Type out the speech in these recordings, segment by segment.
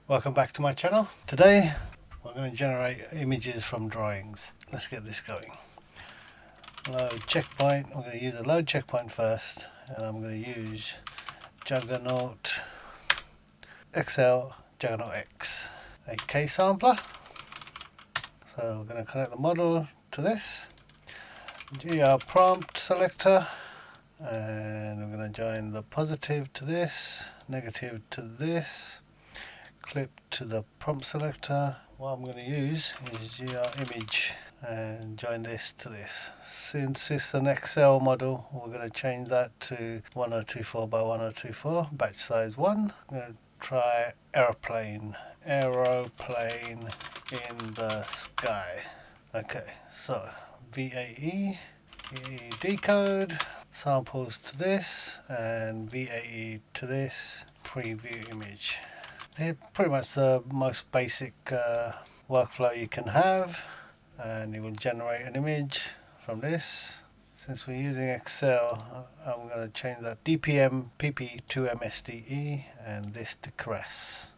Welcome back to my channel. Today we're going to generate images from drawings. Let's get this going. Load checkpoint. I'm going to use a load checkpoint first, and I'm going to use JuggernautXL, JuggernautX, a K sampler. So we're going to connect the model to this. prompt selector, and we're going to join the positive to this, negative to this, clip to the prompt selector. What I'm going to use is image and join this to this. Since it's an Excel model, we're going to change that to 1024 by 1024, batch size 1. I'm going to try aeroplane in the sky. Okay, so VAE decode, samples to this, and VAE to this, preview image. They're pretty much the most basic workflow you can have, and it will generate an image from this. Since we're using Excel, I'm going to change that DPM PP to MSDE and this to Caress.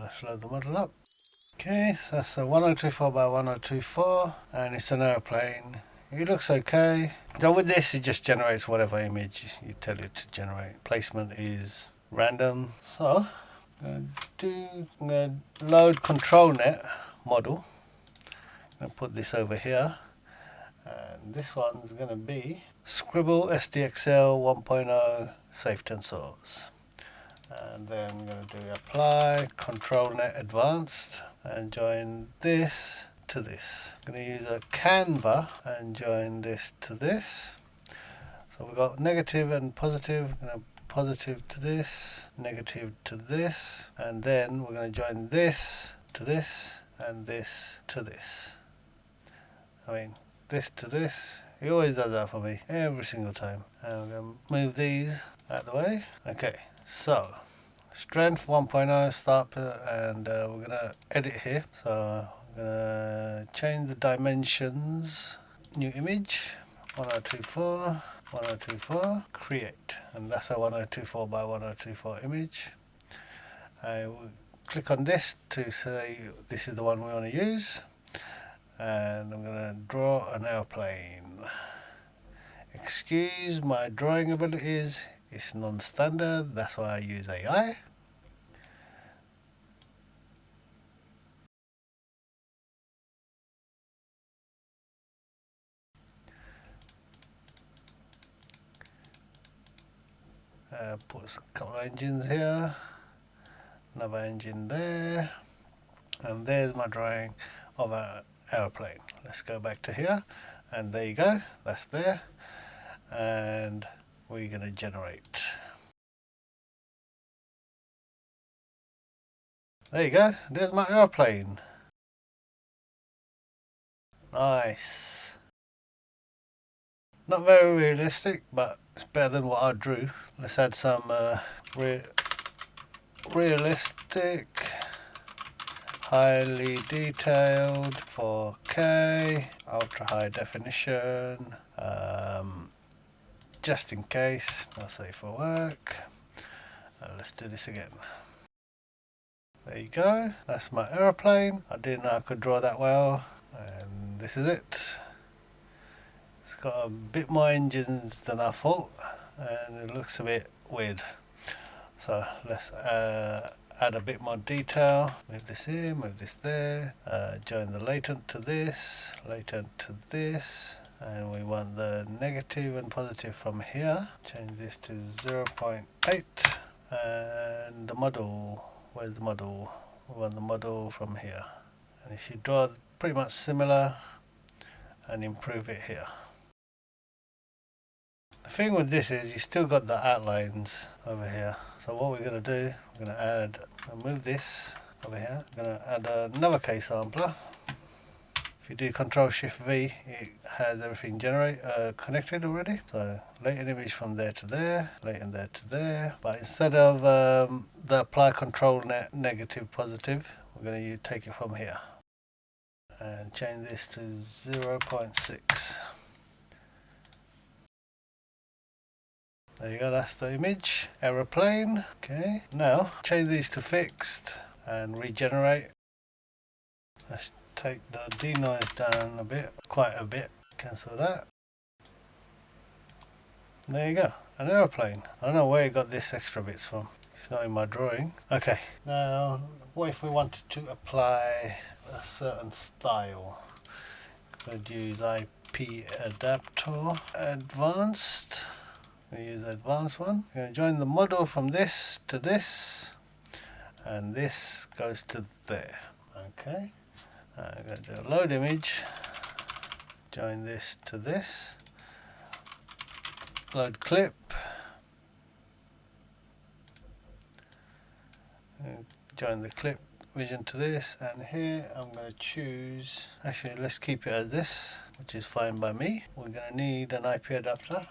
Let's load the model up. Okay, so that's a 1024 by 1024, and it's an airplane. It looks okay. So with this, it just generates whatever image you tell it to generate. Placement is random. So I'm going to load ControlNet Model. I'm going to put this over here, and this one's going to be Scribble SDXL 1.0 Safe Tensors. And then I'm going to do apply ControlNet Advanced and join this to this. I'm going to use a Canva and join this to this. So we've got negative and positive. I'm going to positive to this, negative to this, and then we're going to join this to this and this to this. I mean, this to this. He always does that for me every single time. And I'm going to move these out of the way. Okay, so strength 1.0 start, and we're going to edit here. So I'm going to change the dimensions, new image 1024. 1024, create, and that's a 1024 by 1024 image. I will click on this to say this is the one we want to use, and I'm going to draw an airplane. Excuse my drawing abilities, it's non-standard, that's why I use AI. Put a couple of engines here, another engine there, and there's my drawing of an airplane. Let's go back to here, and there you go, that's there, and we're going to generate. There you go, there's my airplane. Nice. Not very realistic, but it's better than what I drew. Let's add some realistic, highly detailed, 4K, ultra high definition, just in case, not safe for work. Let's do this again. There you go, that's my aeroplane. I didn't know I could draw that well, and this is it. It's got a bit more engines than I thought, and it looks a bit weird. So let's add a bit more detail. Move this here, move this there, join the latent to this, and we want the negative and positive from here. Change this to 0.8, and the model, where's the model? We want the model from here. And if you draw pretty much similar and improve it here. The thing with this is you still got the outlines over here. So what we're going to do, we're going to add, move this over here. I'm going to add another K sampler. If you do Control-Shift-V, it has everything connected already. So latent image from there to there, latent there to there. But instead of the apply ControlNet negative positive, we're going to take it from here and change this to 0.6. There you go, that's the image, aeroplane. Okay, now change these to fixed and regenerate. Let's take the denoise down a bit, quite a bit. Cancel that. There you go, an aeroplane. I don't know where you got this extra bits from. It's not in my drawing. Okay, now what if we wanted to apply a certain style? Could use IPAdapter advanced. We use the advanced one. We're going to join the model from this to this, and this goes to there. Okay. I'm going to do a load image. Join this to this. Load clip. Join the clip vision to this, and here I'm going to choose, actually let's keep it as this, which is fine by me. We're going to need an IPAdapter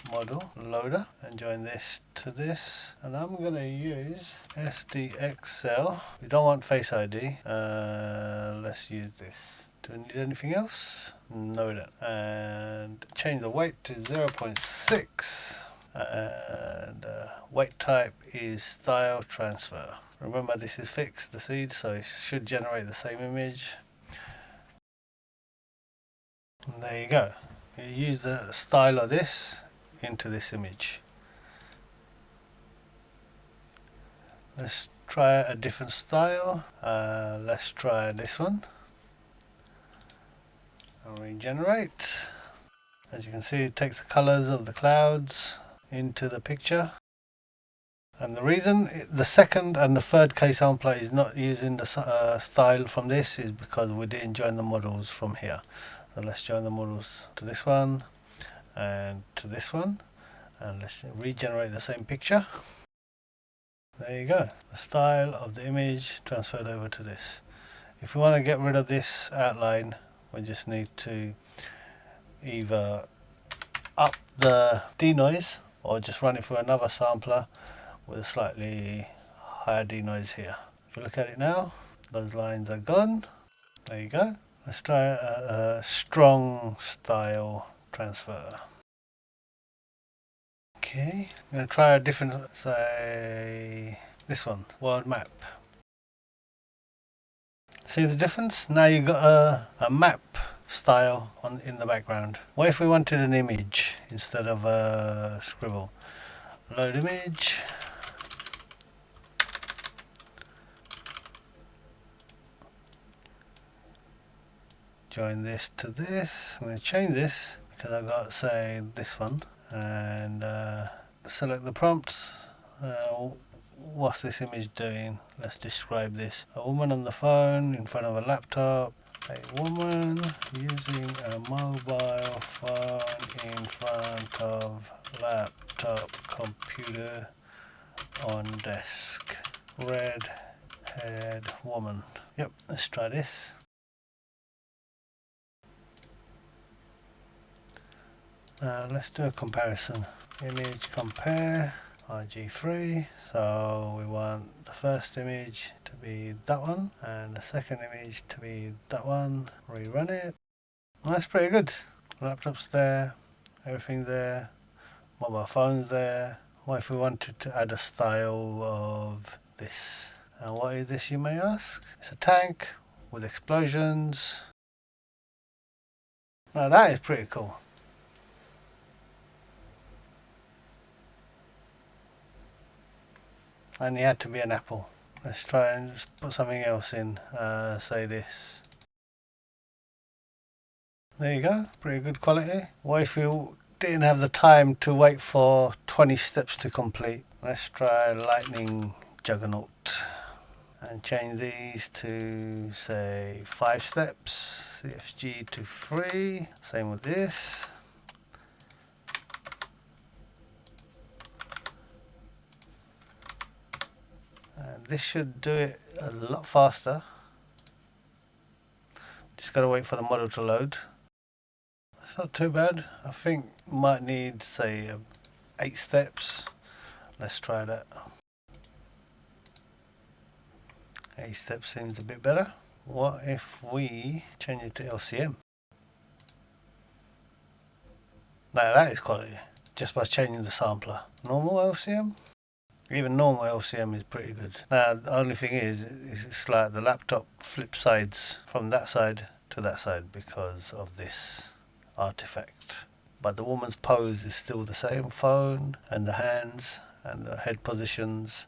model loader, and join this to this, and I'm going to use SDXL. We don't want Face ID. Let's use this. Do we need anything else? No, we don't. And change the weight to 0.6, and weight type is style transfer. Remember, this is fixed, the seed, so it should generate the same image. And there you go. You use the style of this into this image. Let's try a different style. Let's try this one. And regenerate. As you can see, it takes the colors of the clouds into the picture. And the reason the second and the third case sampler is not using the style from this is because we didn't join the models from here. So let's join the models to this one and to this one, and let's regenerate the same picture. There you go. The style of the image transferred over to this. If we want to get rid of this outline, we just need to either up the denoise or just run it through another sampler with a slightly higher denoise here. If you look at it now, those lines are gone. There you go. Let's try a strong style transfer. Okay, I'm going to try a different, say this one, world map. See the difference? Now you've got a map style in the background. What if we wanted an image instead of a scribble? Load image. Join this to this. I'm going to change this because I've got, say, this one, and select the prompts. What's this image doing? Let's describe this. A woman on the phone in front of a laptop. A woman using a mobile phone in front of laptop computer on desk. Red haired woman. Yep, let's try this. Let's do a comparison. Image compare, RGThree. So we want the first image to be that one and the second image to be that one. Rerun it. Well, that's pretty good. Laptop's there, everything there, mobile phone's there. What if we wanted to add a style of this? And what is this, you may ask? It's a tank with explosions. Now that is pretty cool. And it had to be an apple. Let's try and just put something else in, say this. There you go, pretty good quality. What if you didn't have the time to wait for 20 steps to complete? Let's try lightning juggernaut and change these to, say, 5 steps. CFG to 3, same with this. And this should do it a lot faster. Just gotta wait for the model to load. It's not too bad. I think might need, say, 8 steps. Let's try that. 8 steps seems a bit better. What if we change it to LCM? Now that is quality, just by changing the sampler. Normal LCM. Even normal LCM is pretty good. Now the only thing is it's like the laptop flips sides from that side to that side because of this artifact. But the woman's pose is still the same, phone and the hands and the head positions.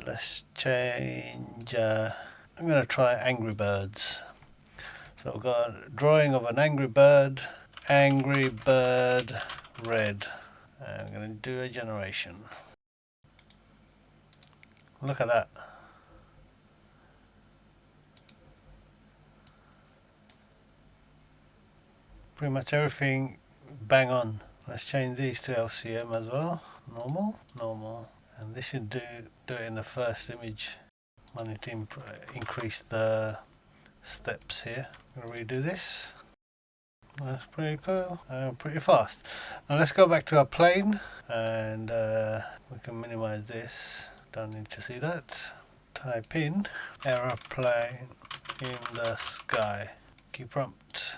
Let's change, I'm going to try Angry Birds. So we've got a drawing of an angry bird red. I'm going to do a generation. Look at that. Pretty much everything bang on. Let's change these to LCM as well. Normal. And this should do it in the first image. I need to increase the steps here. I'm going to redo this. That's pretty cool and pretty fast. Now let's go back to our plane and we can minimize this. Don't need to see that. Type in aeroplane in the sky. Key prompt.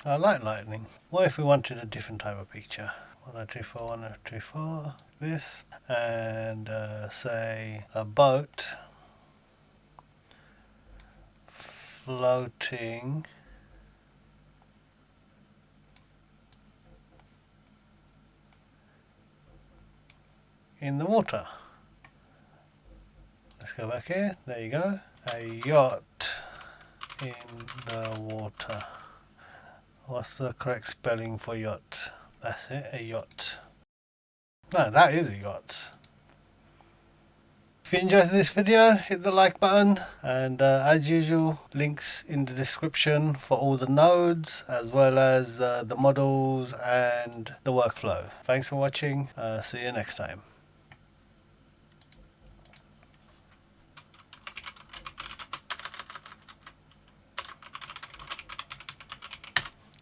I like lightning. What if we wanted a different type of picture? 1024, this, and say a boat floating in the water. Let's go back here. There you go. A yacht in the water. What's the correct spelling for yacht? That's it, a yacht. No, that is a yacht. If you enjoyed this video, hit the like button, and as usual, links in the description for all the nodes as well as the models and the workflow. Thanks for watching. See you next time.